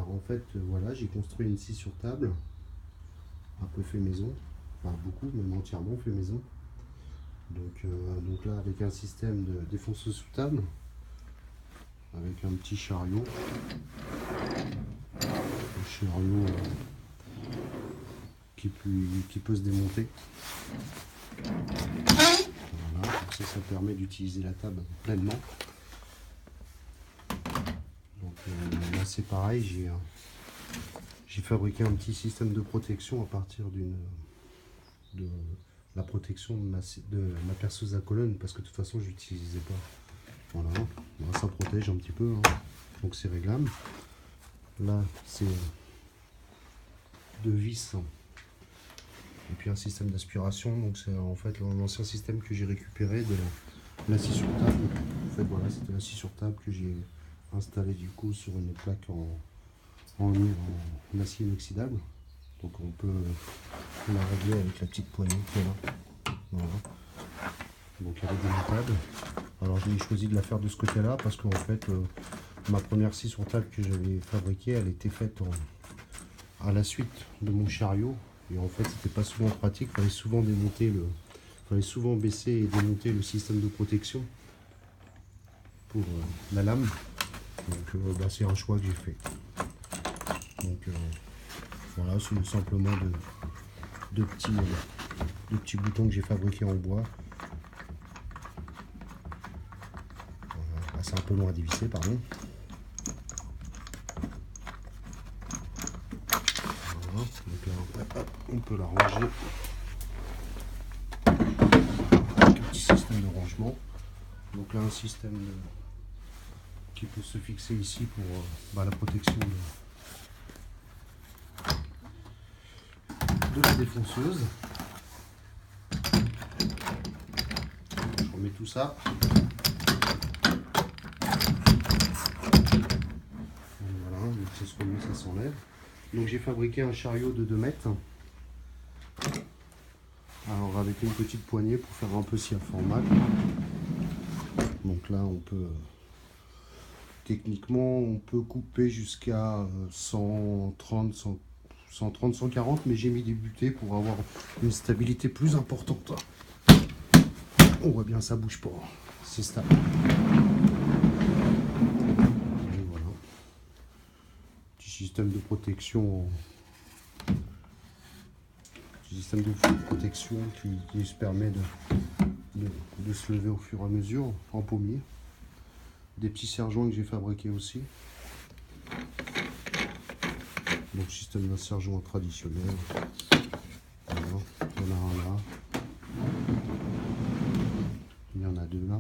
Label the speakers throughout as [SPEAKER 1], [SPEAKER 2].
[SPEAKER 1] Alors en fait, voilà, j'ai construit une scie sur table, un peu fait maison, enfin beaucoup, même entièrement fait maison. Donc là, avec un système de défonceuse sous table, avec un petit chariot, qui peut se démonter. Voilà, ça permet d'utiliser la table pleinement. Donc là c'est pareil, j'ai fabriqué un petit système de protection à partir de la protection de ma perceuse à colonne, parce que de toute façon je l'utilisais pas. Voilà, ça protège un petit peu, hein. Donc c'est réglable. Là c'est deux vis et puis un système d'aspiration. Donc c'est en fait l'ancien système que j'ai récupéré de la scie sur table. En fait voilà, c'était la scie sur table que j'ai installé du coup sur une plaque en acier inoxydable. Donc on peut la régler avec la petite poignée qui est là. Voilà. Donc elle est démontable. Alors j'ai choisi de la faire de ce côté là parce qu'en fait ma première scie sur table que j'avais fabriquée, elle était faite à la suite de mon chariot. Et en fait c'était pas souvent pratique, fallait souvent baisser et démonter le système de protection pour la lame. Donc c'est un choix que j'ai fait. Donc voilà, c'est simplement de petits boutons que j'ai fabriqués en bois. Voilà, c'est un peu long à dévisser, pardon. Voilà, donc là, on peut la ranger. Avec un petit système de rangement. Donc là, un système qui peut se fixer ici pour la protection de la défonceuse. Je remets tout ça. Voilà, donc ça se remet, ça s'enlève. Donc j'ai fabriqué un chariot de 2 mètres. Alors avec une petite poignée pour faire un peu scie à format. Donc là on peut techniquement on peut couper jusqu'à 130, 140, mais j'ai mis des butées pour avoir une stabilité plus importante. On voit bien, ça bouge pas, c'est stable. Et voilà. Petit système de protection, qui se permet de se lever au fur et à mesure en pommier. Des petits serre-joints que j'ai fabriqués aussi. Donc système d'un serre-joint traditionnel. Voilà. Il y en a un là. Il y en a deux là.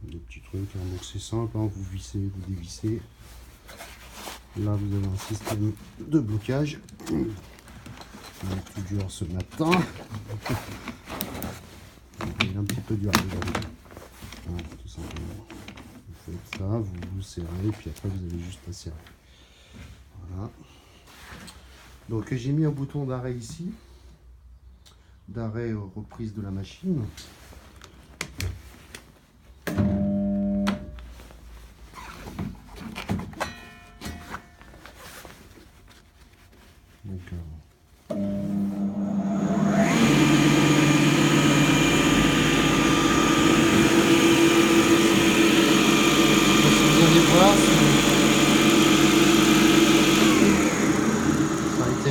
[SPEAKER 1] Des petits trucs, hein. Donc c'est simple, hein. Vous vissez, vous dévissez. Là vous avez un système de blocage. Il est tout dur ce matin. Il est un petit peu dur aujourd'hui. Voilà, tout simplement. Vous faites ça, vous serrez, puis après vous avez juste à serrer. Voilà. Donc j'ai mis un bouton d'arrêt ici. D'arrêt reprise de la machine. Donc vous allez voir, ça a été...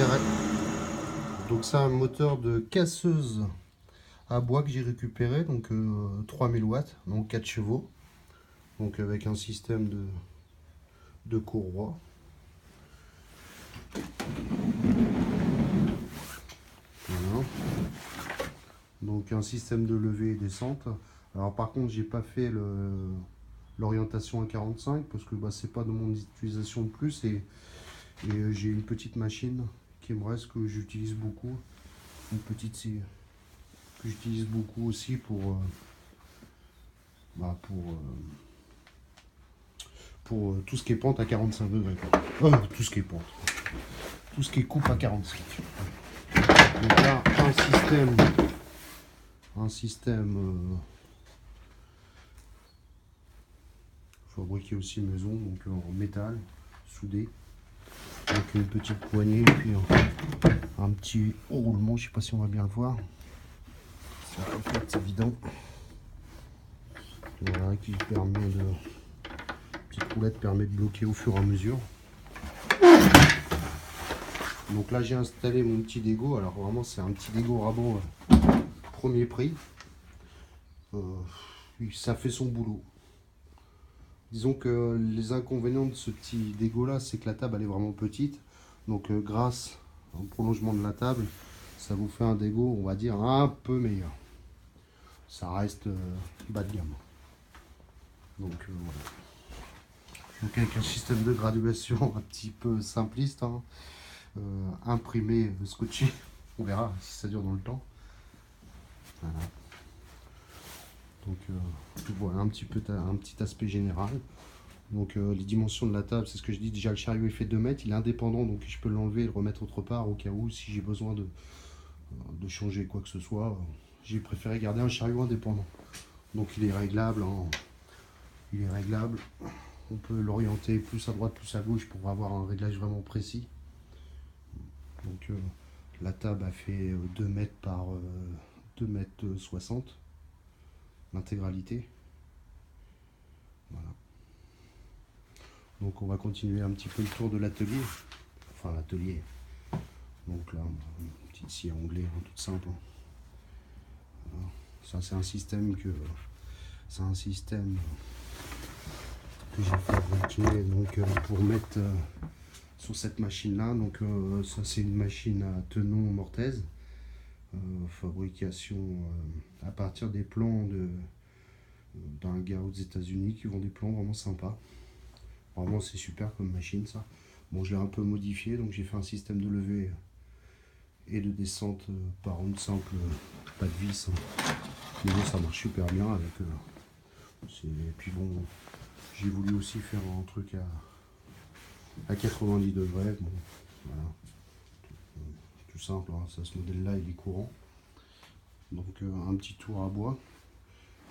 [SPEAKER 1] Donc c'est un moteur de casseuse à bois que j'ai récupéré, donc 3000 watts, donc 4 chevaux, donc avec un système de courroie. Voilà. Donc un système de levée et descente. Alors par contre j'ai pas fait l'orientation à 45 parce que c'est pas de mon utilisation de plus, et j'ai une petite machine qui me reste que j'utilise beaucoup, une petite scie que j'utilise beaucoup aussi pour tout ce qui est pente à 45 degrés. Tout ce qui est pente, tout ce qui est coupe à 45. Donc là un système fabriqué aussi maison, donc en métal, soudé. Donc une petite poignée, et puis un petit roulement, je sais pas si on va bien le voir. C'est évident. Voilà, qui permet de. Petite roulette permet de bloquer au fur et à mesure. Donc là j'ai installé mon petit dégo. Alors vraiment c'est un petit dégo rabot premier prix. Ça fait son boulot. Disons que les inconvénients de ce petit dégo là, c'est que la table elle est vraiment petite. Donc grâce au prolongement de la table, ça vous fait un dégo, on va dire, un peu meilleur. Ça reste bas de gamme. Donc voilà. Donc avec un système de graduation un petit peu simpliste, hein, imprimé, scotché, on verra si ça dure dans le temps. Voilà. Donc voilà un petit aspect général. Donc les dimensions de la table, c'est ce que je dis, déjà le chariot il fait 2 mètres, il est indépendant, donc je peux l'enlever et le remettre autre part au cas où si j'ai besoin de changer quoi que ce soit. J'ai préféré garder un chariot indépendant. Donc il est réglable, hein. Il est réglable. On peut l'orienter plus à droite, plus à gauche pour avoir un réglage vraiment précis. Donc la table a fait 2 mètres par 2 mètres 60, l'intégralité. Voilà. Donc on va continuer un petit peu le tour de l'atelier. Enfin l'atelier. Donc là, une petite scie à onglet, hein, toute simple. Voilà. Ça c'est un système que j'ai fabriqué donc pour mettre sur cette machine là. Donc ça c'est une machine à tenon mortaise, fabrication à partir des plans d'un gars aux États-Unis qui vend des plans vraiment sympas. Vraiment c'est super comme machine ça. Bon, je l'ai un peu modifié, donc j'ai fait un système de levée et de descente par une simple pas de vis, hein. Mais bon, ça marche super bien avec et puis bon, j'ai voulu aussi faire un truc à 90 degrés. Bon, voilà. Tout simple, hein. Ça, ce modèle là il est courant. Donc un petit tour à bois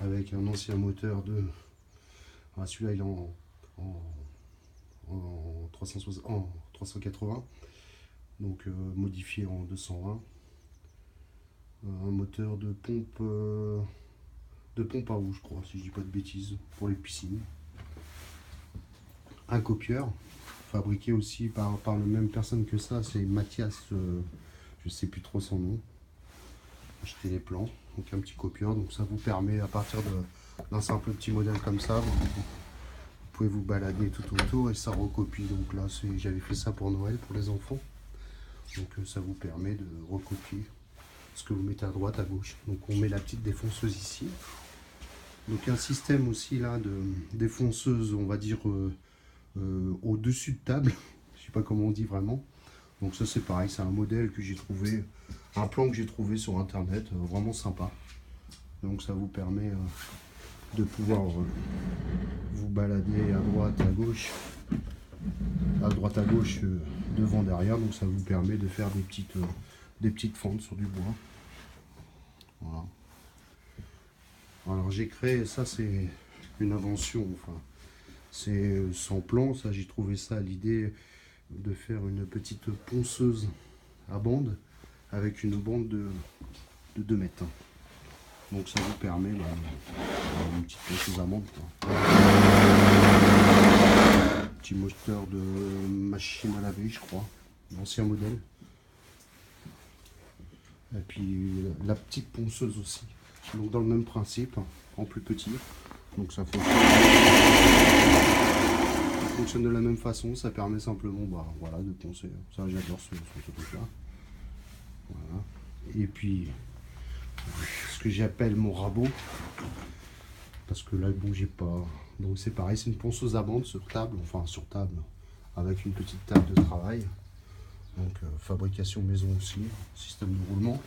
[SPEAKER 1] avec un ancien moteur de celui-là il est en 380, donc modifié en 220, un moteur de pompe à eau, je crois, si je dis pas de bêtises, pour les piscines, un copieur fabriqué aussi par la même personne que ça, c'est Mathias, je sais plus trop son nom. Acheter les plans, donc un petit copieur, donc ça vous permet à partir d'un simple petit modèle comme ça, vous pouvez vous balader tout autour et ça recopie. Donc là j'avais fait ça pour Noël pour les enfants, donc ça vous permet de recopier ce que vous mettez à droite à gauche. Donc on met la petite défonceuse ici, donc un système aussi là de défonceuse, on va dire au dessus de table, je sais pas comment on dit vraiment. Donc ça c'est pareil, c'est un modèle que j'ai trouvé, un plan que j'ai trouvé sur internet, vraiment sympa. Donc ça vous permet de pouvoir vous balader à droite, à gauche, devant, derrière. Donc ça vous permet de faire des petites fentes sur du bois. Voilà. Alors j'ai créé, ça c'est une invention, enfin c'est sans plan, ça j'ai trouvé ça l'idée de faire une petite ponceuse à bande avec une bande de 2 mètres. Donc ça vous permet une petite ponceuse à bande, quoi. Petit moteur de machine à laver, je crois, l'ancien modèle. Et puis la petite ponceuse aussi, donc dans le même principe, en plus petit. Donc ça fonctionne de la même façon, ça permet simplement voilà, de poncer. Ça j'adore ce truc là. Voilà. Et puis ce que j'appelle mon rabot, parce que là bon j'ai pas. Donc c'est pareil, c'est une ponceuse à bande sur table, avec une petite table de travail. Donc fabrication maison aussi, système de roulement.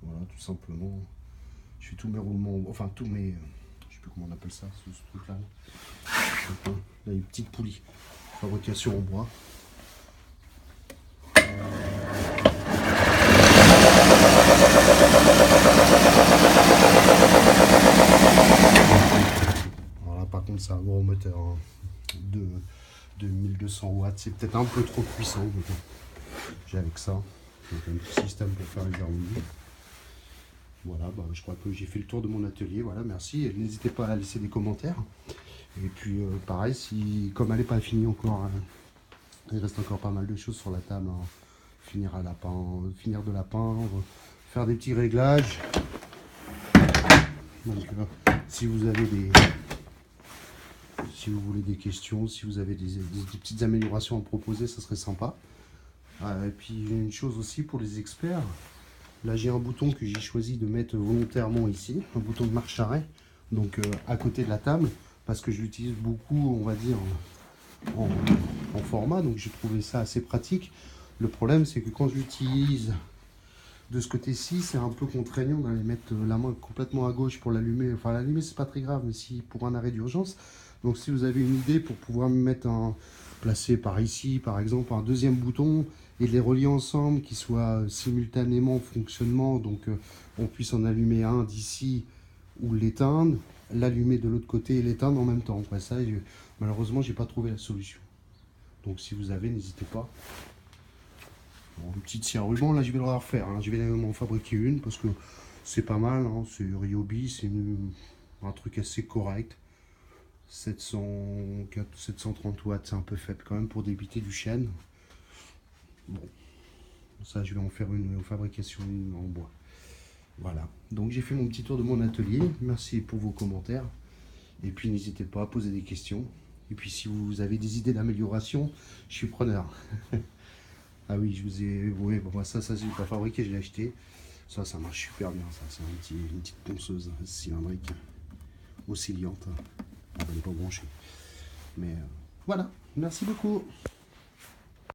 [SPEAKER 1] Voilà, tout simplement. Je fais tous mes roulements, enfin tous mes, je sais plus comment on appelle ça, ce truc là. Là une petite poulie, fabrication en bois. Voilà, gros moteur hein, de 1200 watts. C'est peut-être un peu trop puissant. Mais bon, j'ai avec ça. Donc un petit système pour faire les harmonies. Voilà, bah, je crois que j'ai fait le tour de mon atelier. Voilà, merci. Et n'hésitez pas à laisser des commentaires. Et puis pareil, si comme elle n'est pas finie encore, il reste encore pas mal de choses sur la table. Hein. Finir de la peindre, faire des petits réglages. Donc si vous avez si vous voulez des questions, si vous avez des petites améliorations à proposer, ça serait sympa. Et puis une chose aussi pour les experts, là j'ai un bouton que j'ai choisi de mettre volontairement ici, un bouton de marche arrêt, donc à côté de la table, parce que je l'utilise beaucoup, on va dire, en format, donc j'ai trouvé ça assez pratique. Le problème c'est que quand je l'utilise de ce côté-ci, c'est un peu contraignant d'aller mettre la main complètement à gauche pour l'allumer. Enfin l'allumer c'est pas très grave, mais si pour un arrêt d'urgence. Donc si vous avez une idée pour pouvoir me mettre placer par ici par exemple un deuxième bouton et les relier ensemble qui soient simultanément en fonctionnement, donc on puisse en allumer un d'ici ou l'éteindre, l'allumer de l'autre côté et l'éteindre en même temps. Après ça, malheureusement j'ai pas trouvé la solution. Donc si vous avez, n'hésitez pas. Bon, une petite scie à ruban, là je vais le refaire, hein. Je vais m'en fabriquer une parce que c'est pas mal, hein. C'est Ryobi, c'est un truc assez correct. 730 watts, c'est un peu faible quand même pour débiter du chêne. Bon, ça je vais en faire une fabrication en bois. Voilà, donc j'ai fait mon petit tour de mon atelier. Merci pour vos commentaires. Et puis n'hésitez pas à poser des questions. Et puis si vous avez des idées d'amélioration, je suis preneur. Ah oui, je vous ai... Oui, bon, ça je l'ai pas fabriqué, je l'ai acheté. Ça marche super bien, ça. C'est une petite ponceuse cylindrique, oscillante. Elle n'est pas branchée. Mais voilà, merci beaucoup.